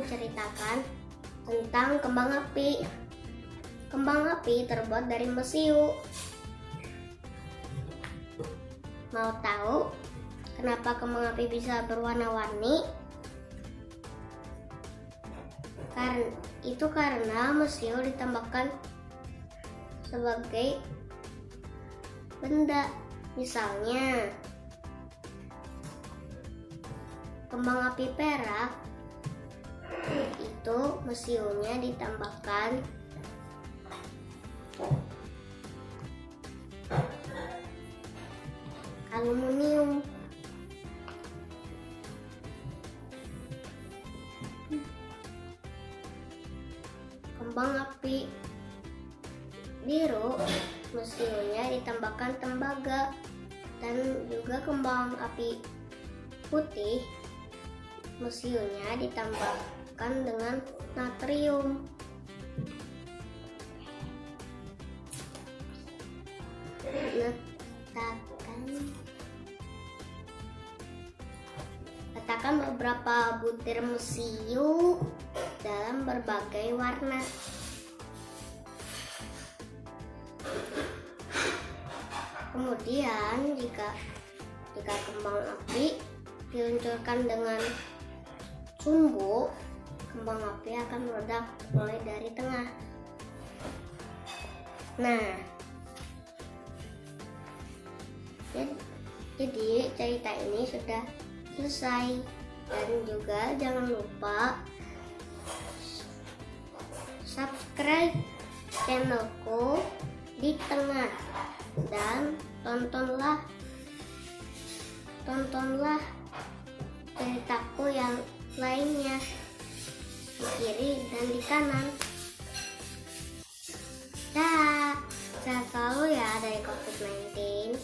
menceritakan tentang kembang api. Kembang api terbuat dari mesiu. Mau tahu kenapa kembang api bisa berwarna-warni? Karena mesiu ditambahkan sebagai benda. Misalnya kembang api perak itu mesiunya ditambahkan aluminium. Kembang api biru mesiunya ditambahkan tembaga, dan juga kembang api putih mesiunya ditambahkan dengan natrium. Letakkan beberapa butir mesiu dalam berbagai warna. Kemudian jika kembang api diluncurkan dengan sumbu, kembang api akan meledak mulai dari tengah. Nah, jadi cerita ini sudah selesai, dan juga jangan lupa subscribe channelku di tengah, dan tontonlah ceritaku yang lainnya di kiri dan di kanan. Dah, sehat selalu ya dari COVID-19.